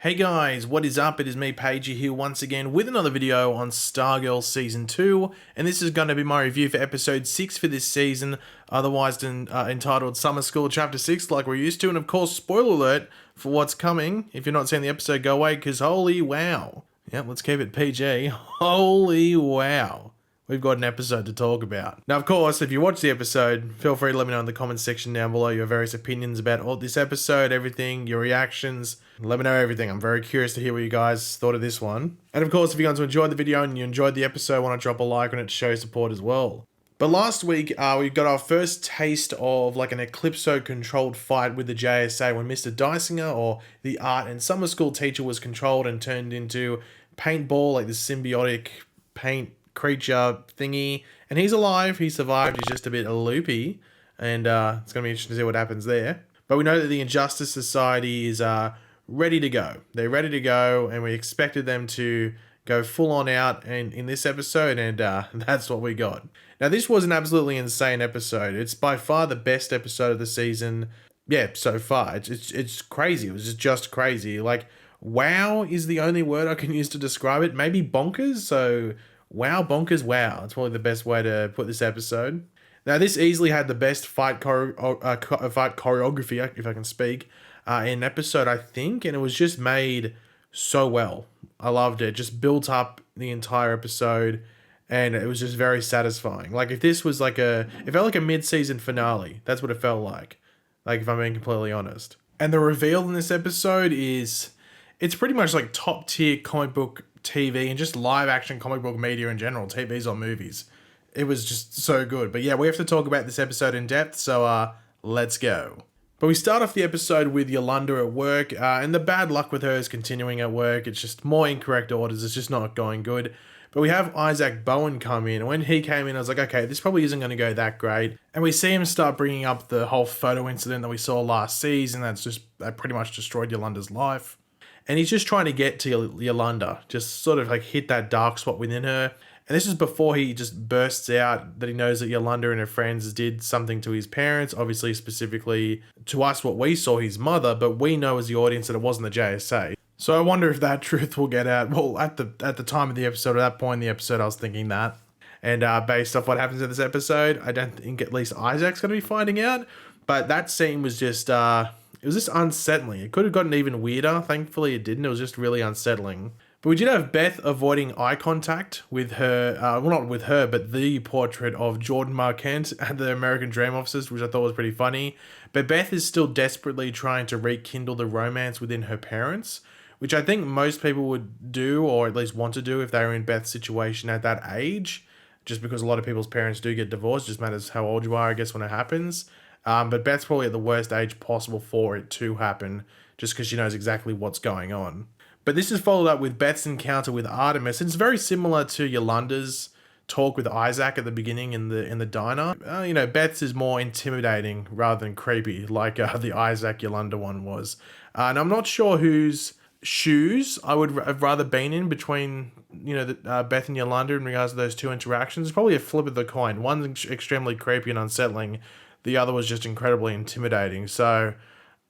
Hey guys, what is up? It is me, Pagey, here once again with another video on Stargirl Season 2, and this is going to be my review for Episode 6 for this season, otherwise entitled Summer School Chapter 6 like we're used to, and of course, spoiler alert for what's coming. If you're not seeing the episode, go away, because holy wow. Yep, let's keep it PG. Holy wow. We've got an episode to talk about. Now, of course, if you watch the episode, feel free to let me know in the comments section down below your various opinions about all this episode, everything, your reactions. Let me know everything. I'm very curious to hear what you guys thought of this one. And of course, if you guys enjoyed the video and you enjoyed the episode, want to drop a like on it to show support as well. But last week, we got our first taste of like an Eclipso controlled fight with the JSA when Mr. Dysinger, or the art and summer school teacher, was controlled and turned into paintball, like this symbiotic paint creature thingy, and he's alive, he survived, he's just a bit loopy, and it's going to be interesting to see what happens there. But we know that the Injustice Society is ready to go. They're ready to go, and we expected them to go full on out in this episode, and that's what we got. Now, this was an absolutely insane episode. It's by far the best episode of the season, yeah, so far. It's crazy. It was just crazy. Like, wow is the only word I can use to describe it. Maybe bonkers, so wow, bonkers, wow. It's probably the best way to put this episode. Now, this easily had the best fight choreography, if I can speak, in episode, I think, and it was just made so well. I loved it. Just built up the entire episode, and it was just very satisfying. Like, if this was like it felt like a mid-season finale. That's what it felt like if I'm being completely honest. And the reveal in this episode it's pretty much like top-tier comic book TV and just live action comic book media in general, TVs or movies. It was just so good. But yeah, we have to talk about this episode in depth, so let's go. But we start off the episode with Yolanda at work, and the bad luck with her is continuing at work. It's just more incorrect orders. It's just not going good. But we have Isaac Bowen come in, and when he came in, I was like, okay, this probably isn't going to go that great. And we see him start bringing up the whole photo incident that we saw last season. That pretty much destroyed Yolanda's life. And he's just trying to get to Yolanda, just sort of like hit that dark spot within her. And this is before he just bursts out that he knows that Yolanda and her friends did something to his parents, obviously specifically to us what we saw, his mother, but we know as the audience that it wasn't the JSA. So I wonder if that truth will get out. Well, at the time of the episode, at that point in the episode, I was thinking that. And based off what happens in this episode, I don't think at least Isaac's going to be finding out. But that scene was just... it was just unsettling. It could have gotten even weirder. Thankfully, it didn't. It was just really unsettling. But we did have Beth avoiding eye contact with her, well, not with her, but the portrait of Jordan Marquand at the American Dream offices, which I thought was pretty funny. But Beth is still desperately trying to rekindle the romance within her parents, which I think most people would do, or at least want to do if they were in Beth's situation at that age, just because a lot of people's parents do get divorced. It just matters how old you are, I guess, when it happens. But Beth's probably at the worst age possible for it to happen, just because she knows exactly what's going on. But this is followed up with Beth's encounter with Artemis. It's very similar to Yolanda's talk with Isaac at the beginning in the diner. Beth's is more intimidating rather than creepy, like the Isaac Yolanda one was. And I'm not sure whose shoes I would have rather been in between, Beth and Yolanda in regards to those two interactions. It's probably a flip of the coin. One's extremely creepy and unsettling. The other was just incredibly intimidating. So,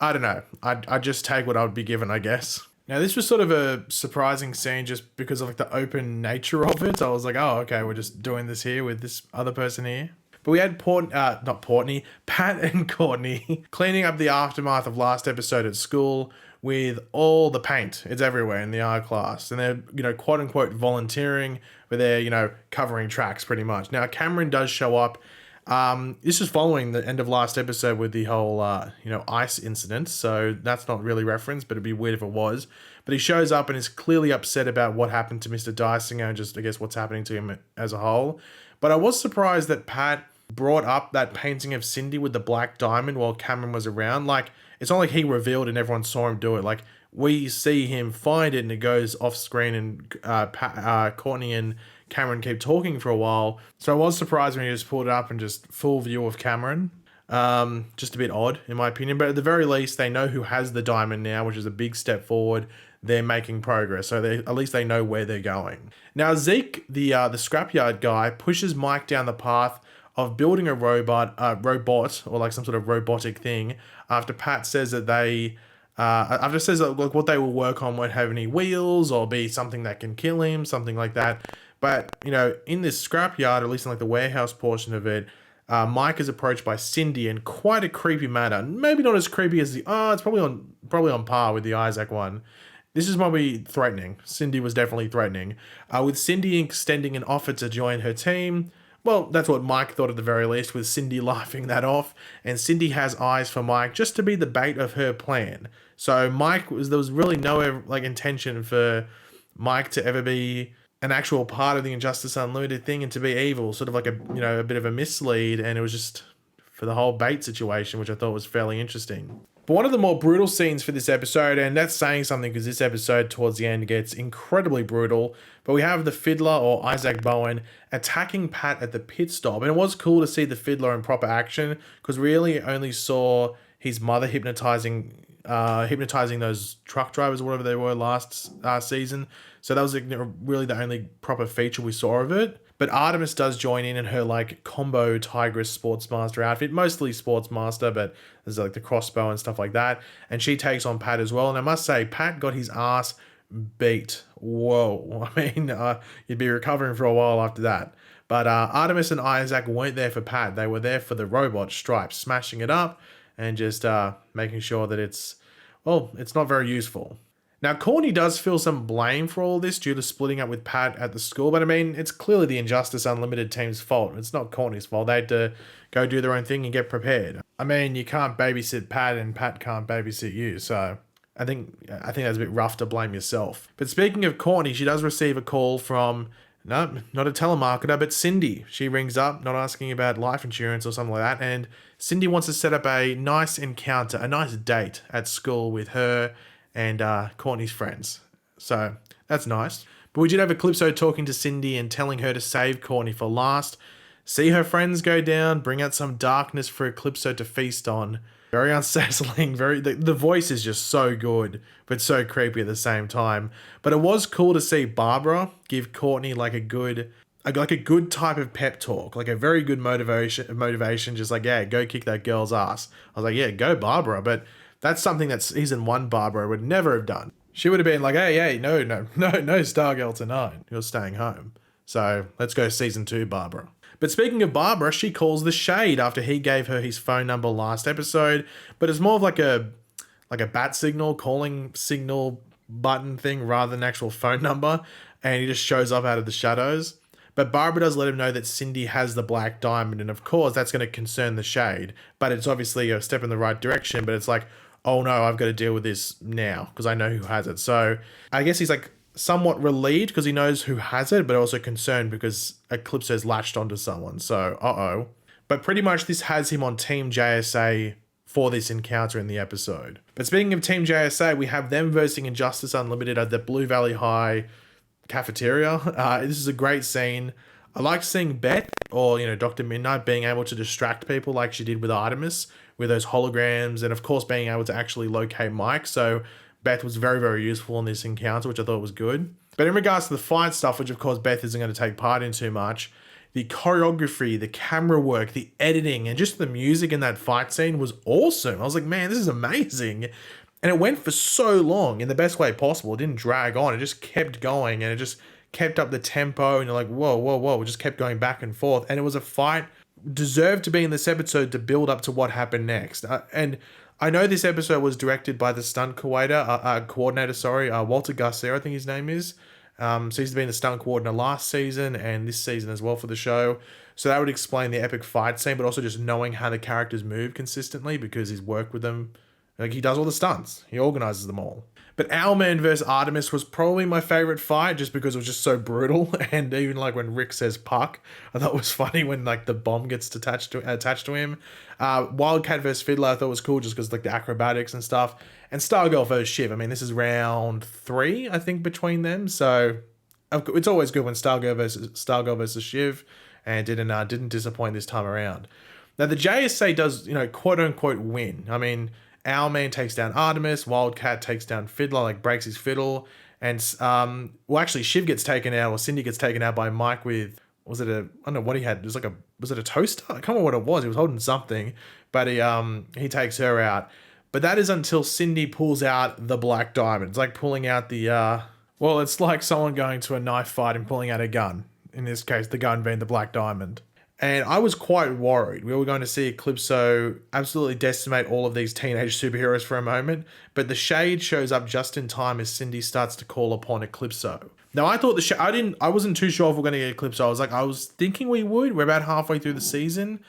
I don't know. I'd just take what I would be given, I guess. Now, this was sort of a surprising scene just because of like the open nature of it. So I was like, oh, okay, we're just doing this here with this other person here. But we had Pat and Courtney cleaning up the aftermath of last episode at school with all the paint. It's everywhere in the art class. And they're, quote unquote, volunteering, but they're, covering tracks pretty much. Now, Cameron does show up. This is following the end of last episode with the whole, ice incident. So that's not really referenced, but it'd be weird if it was. But he shows up and is clearly upset about what happened to Mr. Dysinger and just, I guess, what's happening to him as a whole. But I was surprised that Pat brought up that painting of Cindy with the black diamond while Cameron was around. Like, it's not like he revealed and everyone saw him do it. Like, we see him find it and it goes off screen, and Courtney and Cameron keep talking for a while. So I was surprised when he just pulled it up and just full view of Cameron. Just a bit odd in my opinion, but at the very least they know who has the diamond now, which is a big step forward. They're making progress, so at least they know where they're going. Now Zeke, the scrapyard guy, pushes Mike down the path of building a robot or like some sort of robotic thing after Pat says that they I've just says like what they will work on won't have any wheels or be something that can kill him, something like that. But in this scrapyard, or at least in like the warehouse portion of it, Mike is approached by Cindy in quite a creepy manner. Maybe not as creepy as the it's probably on par with the Isaac one. This is probably threatening. Cindy was definitely threatening. With Cindy extending an offer to join her team. Well, that's what Mike thought at the very least, with Cindy laughing that off. And Cindy has eyes for Mike just to be the bait of her plan. So there was really no like intention for Mike to ever be an actual part of the Injustice Unlimited thing and to be evil, sort of like a bit of a mislead, and it was just for the whole bait situation, which I thought was fairly interesting. But one of the more brutal scenes for this episode, and that's saying something because this episode towards the end gets incredibly brutal, but we have the Fiddler, or Isaac Bowen, attacking Pat at the pit stop. And it was cool to see the Fiddler in proper action because we really only saw his mother hypnotizing those truck drivers or whatever they were last season. So that was really the only proper feature we saw of it. But Artemis does join in her like combo Tigress Sportsmaster outfit, mostly Sportsmaster, but there's like the crossbow and stuff like that. And she takes on Pat as well. And I must say, Pat got his ass beat. Whoa. I mean, you'd be recovering for a while after that. But Artemis and Isaac weren't there for Pat. They were there for the robot Stripes, smashing it up and just making sure that it's not very useful. Now, Courtney does feel some blame for all this due to splitting up with Pat at the school, but I mean, it's clearly the Injustice Unlimited team's fault. It's not Courtney's fault. They had to go do their own thing and get prepared. I mean, you can't babysit Pat and Pat can't babysit you, so I think that's a bit rough to blame yourself. But speaking of Courtney, she does receive a call from, no, not a telemarketer, but Cindy. She rings up, not asking about life insurance or something like that, and Cindy wants to set up a nice encounter, a nice date at school with her and Courtney's friends. So that's nice. But we did have Eclipso talking to Cindy and telling her to save Courtney for last. See her friends go down, bring out some darkness for Eclipso to feast on. Very unsettling, the voice is just so good, but so creepy at the same time. But it was cool to see Barbara give Courtney like a good type of pep talk, like a very good motivation, just like, yeah, go kick that girl's ass. I was like, yeah, go Barbara, but that's something that season 1 Barbara would never have done. She would have been like, hey, no, Stargirl tonight. You're staying home. So let's go season 2 Barbara. But speaking of Barbara, she calls the Shade after he gave her his phone number last episode, but it's more of like a bat signal, calling signal button thing rather than actual phone number, and he just shows up out of the shadows. But Barbara does let him know that Cindy has the black diamond, and of course that's going to concern the Shade, but it's obviously a step in the right direction, but it's like, oh no, I've got to deal with this now because I know who has it. So I guess he's like somewhat relieved because he knows who has it, but also concerned because Eclipse has latched onto someone. So, uh-oh. But pretty much this has him on Team JSA for this encounter in the episode. But speaking of Team JSA, we have them versing Injustice Unlimited at the Blue Valley High cafeteria. This is a great scene. I like seeing Beth, or Dr. Midnight, being able to distract people like she did with Artemis, with those holograms, and of course being able to actually locate Mike. So Beth was very, very useful in this encounter, which I thought was good. But in regards to the fight stuff, which of course Beth isn't going to take part in too much, the choreography, the camera work, the editing, and just the music in that fight scene was awesome. I was like, man, this is amazing. And it went for so long in the best way possible. It didn't drag on. It just kept going, and it just kept up the tempo, and you're like, whoa. It just kept going back and forth. And it was a fight deserved to be in this episode to build up to what happened next. And I know this episode was directed by the stunt coordinator, Walter Garcia, I think his name is. So he's been the stunt coordinator last season and this season as well for the show. So that would explain the epic fight scene, but also just knowing how the characters move consistently because he's worked with them. Like, he does all the stunts. He organizes them all. But Owlman versus Artemis was probably my favorite fight just because it was just so brutal. And even like when Rick says puck, I thought it was funny when like the bomb gets attached to him. Wildcat versus Fiddler I thought was cool just because like the acrobatics and stuff. And Stargirl versus Shiv. I mean, this is round 3, I think, between them. So it's always good when Stargirl versus Shiv, and didn't disappoint this time around. Now the JSA does, quote unquote win. I mean, Owlman takes down Artemis, Wildcat takes down Fiddler, like breaks his fiddle, and actually Shiv gets taken out, or Cindy gets taken out by Mike with, I don't know what he had, it was was it a toaster? I can't remember what it was, he was holding something, but he takes her out. But that is until Cindy pulls out the black diamond. It's like pulling out the, well, it's like someone going to a knife fight and pulling out a gun. In this case, the gun being the black diamond. And I was quite worried. We were going to see Eclipso absolutely decimate all of these teenage superheroes for a moment, but the Shade shows up just in time as Cindy starts to call upon Eclipso. Now, I thought I wasn't too sure if we're going to get Eclipso. I was thinking we would. We're about halfway through the season,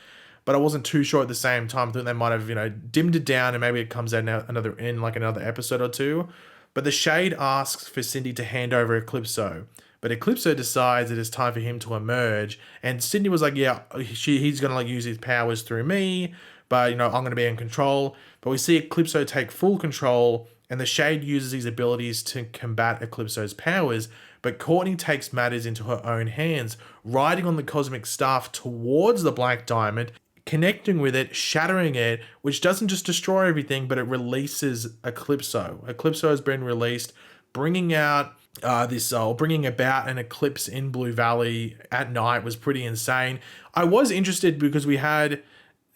but I wasn't too sure at the same time. I think they might have, dimmed it down and maybe it comes out another episode or two. But the Shade asks for Cindy to hand over Eclipso. But Eclipso decides it is time for him to emerge. And Cindy was like, yeah, he's going to use his powers through me. But, I'm going to be in control. But we see Eclipso take full control. And the Shade uses his abilities to combat Eclipso's powers. But Courtney takes matters into her own hands, riding on the cosmic staff towards the Black Diamond, connecting with it, shattering it, which doesn't just destroy everything, but it releases Eclipso. Eclipso has been released, bringing about an eclipse in Blue Valley at night was pretty insane. I was interested because we had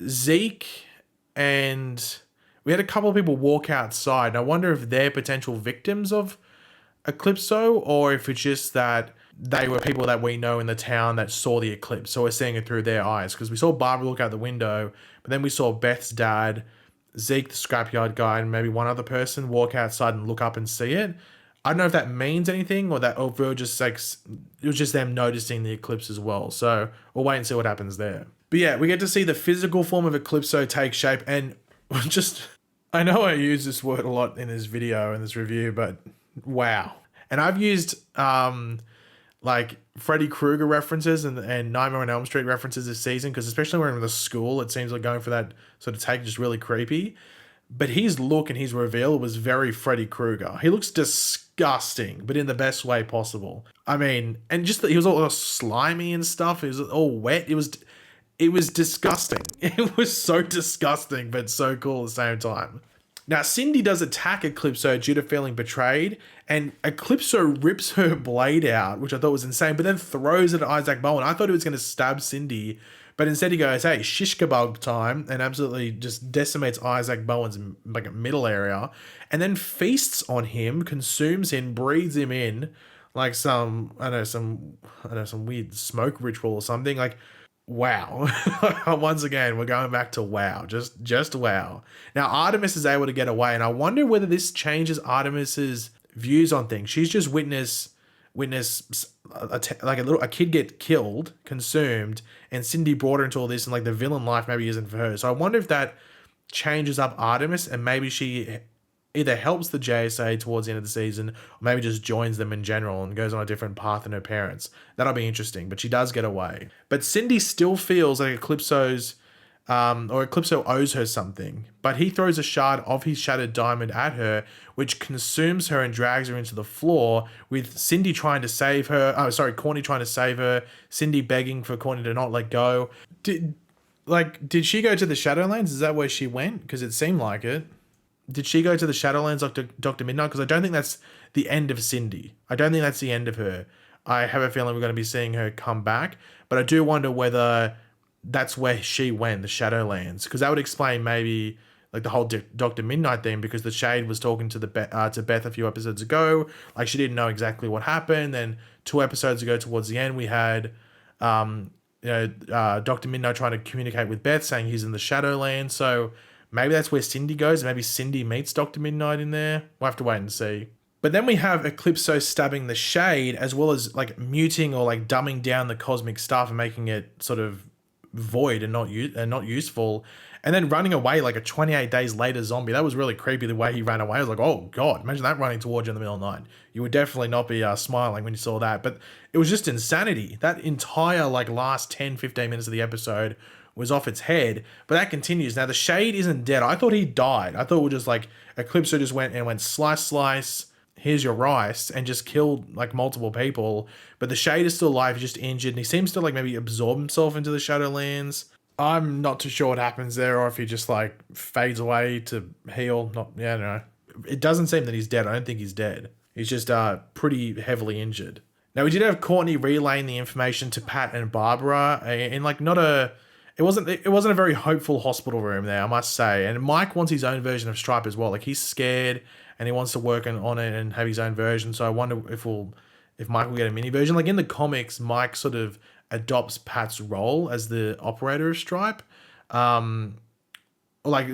Zeke and we had a couple of people walk outside. I wonder if they're potential victims of Eclipso or if it's just that they were people that we know in the town that saw the eclipse. So we're seeing it through their eyes because we saw Barbara look out the window, but then we saw Beth's dad, Zeke, the scrapyard guy, and maybe one other person walk outside and look up and see it. I don't know if that means anything or if it was just them noticing the eclipse as well. So we'll wait and see what happens there. But yeah, we get to see the physical form of Eclipso take shape and I know I use this word a lot in this video and this review, but wow. And I've used Freddy Krueger references and Nightmare on Elm Street references this season because especially when we're in the school, it seems like going for that sort of take just really creepy. But his look and his reveal was very Freddy Krueger. He looks disgusting, but in the best way possible. I mean, and just that he was all slimy and stuff. He was all wet. It was disgusting. It was so disgusting, but so cool at the same time. Now, Cindy does attack Eclipso due to feeling betrayed, and Eclipso rips her blade out, which I thought was insane, but then throws it at Isaac Bowen. I thought he was going to stab Cindy, but instead he goes, hey, shish kebab time, and absolutely just decimates Isaac Bowen's middle area, and then feasts on him, consumes him, breathes him in, like some weird smoke ritual or something. Wow. Once again, we're going back to wow. Just wow. Now, Artemis is able to get away, and I wonder whether this changes Artemis's views on things. She's just witness a kid get killed, consumed, and Cindy brought her into all this, and the villain life maybe isn't for her. So I wonder if that changes up Artemis, and maybe she either helps the JSA towards the end of the season, or maybe just joins them in general and goes on a different path than her parents. That'll be interesting, but she does get away. But Cindy still feels like Eclipso owes her something, but he throws a shard of his shattered diamond at her, which consumes her and drags her into the floor, with Cindy trying to save her. Courtney trying to save her, Cindy begging for Courtney to not let go. Did she go to the Shadowlands? Is that where she went? Because it seemed like it. Did she go to the Shadowlands like Dr. Midnight? Because I don't think that's the end of Cindy. I don't think that's the end of her. I have a feeling we're going to be seeing her come back, but I do wonder whether that's where she went, the Shadowlands, because that would explain maybe the whole Dr. Midnight thing, because the Shade was talking to Beth a few episodes ago. She didn't know exactly what happened. Then 2 episodes ago towards the end, we had Dr. Midnight trying to communicate with Beth saying he's in the Shadowlands. So maybe that's where Cindy goes. Maybe Cindy meets Dr. Midnight in there. We'll have to wait and see. But then we have Eclipso stabbing the Shade, as well as muting or dumbing down the cosmic stuff and making it sort of void and not useful, and then running away like a 28 days later zombie. That was really creepy the way he ran away. I was like, oh god, imagine that running towards you in the middle of the night. You would definitely not be smiling when you saw that. But it was just insanity. That entire last 10-15 minutes of the episode was off its head, but that continues. Now the Shade isn't dead. I thought he died. I thought it was just Eclipso just went slice, here's your rice, and just killed multiple people. But the Shade is still alive. He's just injured, and he seems to maybe absorb himself into the Shadowlands. I'm not too sure what happens there, or if he just fades away to heal. I don't know. It doesn't seem that he's dead. I don't think he's dead. He's just pretty heavily injured. Now we did have Courtney relaying the information to Pat and Barbara in it wasn't a very hopeful hospital room there, I must say. And Mike wants his own version of Stripe as well. Like, he's scared and he wants to work on it and have his own version. So I wonder if Mike will get a mini version. Like in the comics, Mike sort of adopts Pat's role as the operator of Stripe. Like,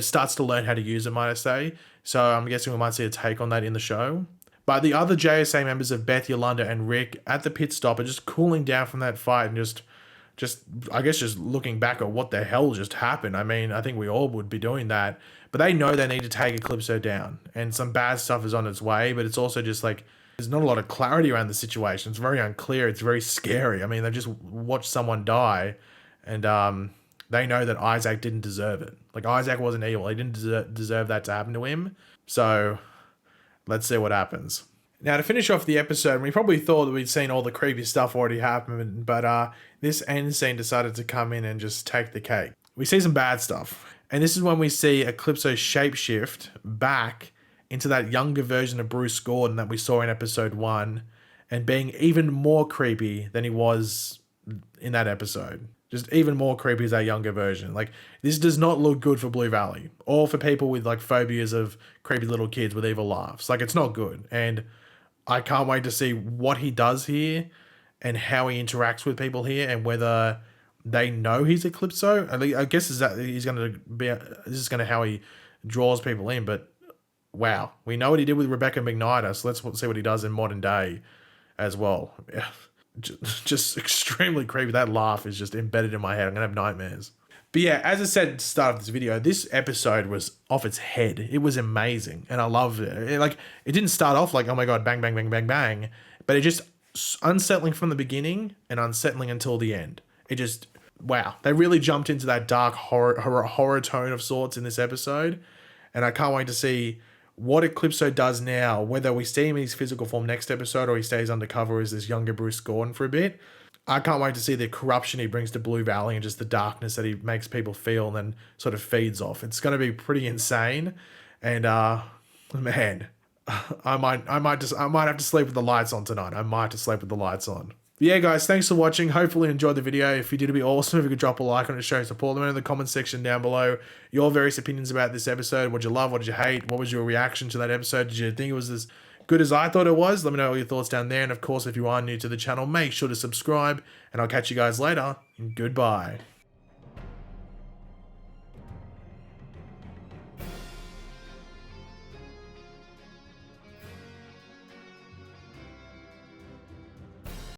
starts to learn how to use it, might I say. So I'm guessing we might see a take on that in the show. But the other JSA members of Beth, Yolanda, and Rick at the pit stop are just cooling down from that fight and just looking back at what the hell just happened. I mean, I think we all would be doing that. But they know they need to take Eclipso down. And some bad stuff is on its way, but it's also just like, there's not a lot of clarity around the situation. It's very unclear. It's very scary. I mean, they just watched someone die, and they know that Isaac didn't deserve it. Like, Isaac wasn't evil. He didn't deserve that to happen to him. So let's see what happens. Now, to finish off the episode, we probably thought that we'd seen all the creepy stuff already happen, but this end scene decided to come in and just take the cake. We see some bad stuff. And this is when we see Eclipso shapeshift back into that younger version of Bruce Gordon that we saw in episode 1, and being even more creepy than he was in that episode. Just even more creepy as that younger version. Like, this does not look good for Blue Valley, or for people with like phobias of creepy little kids with evil laughs. Like, it's not good. And I can't wait to see what he does here and how he interacts with people here, and whether they know he's Eclipso. I guess this is going to how he draws people in. But wow, we know what he did with Rebecca McNider, so let's see what he does in modern day as well. Yeah. Just extremely creepy. That laugh is just embedded in my head. I'm gonna have nightmares. But yeah, as I said at the start of this video, this episode was off its head. It was amazing, and I loved it. It didn't start off like, oh my god, bang, bang, bang, bang, bang, but it just unsettling from the beginning and unsettling until the end. It just, wow, they really jumped into that dark horror tone of sorts in this episode, and I can't wait to see what Eclipso does now, whether we see him in his physical form next episode or he stays undercover as this younger Bruce Gordon for a bit. I can't wait to see the corruption he brings to Blue Valley and just the darkness that he makes people feel and then sort of feeds off. It's going to be pretty insane. And, man, I might have to sleep with the lights on tonight. I might have to sleep with the lights on. But yeah, guys, thanks for watching. Hopefully you enjoyed the video. If you did, it'd be awesome if you could drop a like on it to show support. Let me know in the comment section down below your various opinions about this episode. What did you love? What did you hate? What was your reaction to that episode? Did you think it was as good as I thought it was? Let me know all your thoughts down there. And of course, if you are new to the channel, make sure to subscribe. And I'll catch you guys later. Goodbye.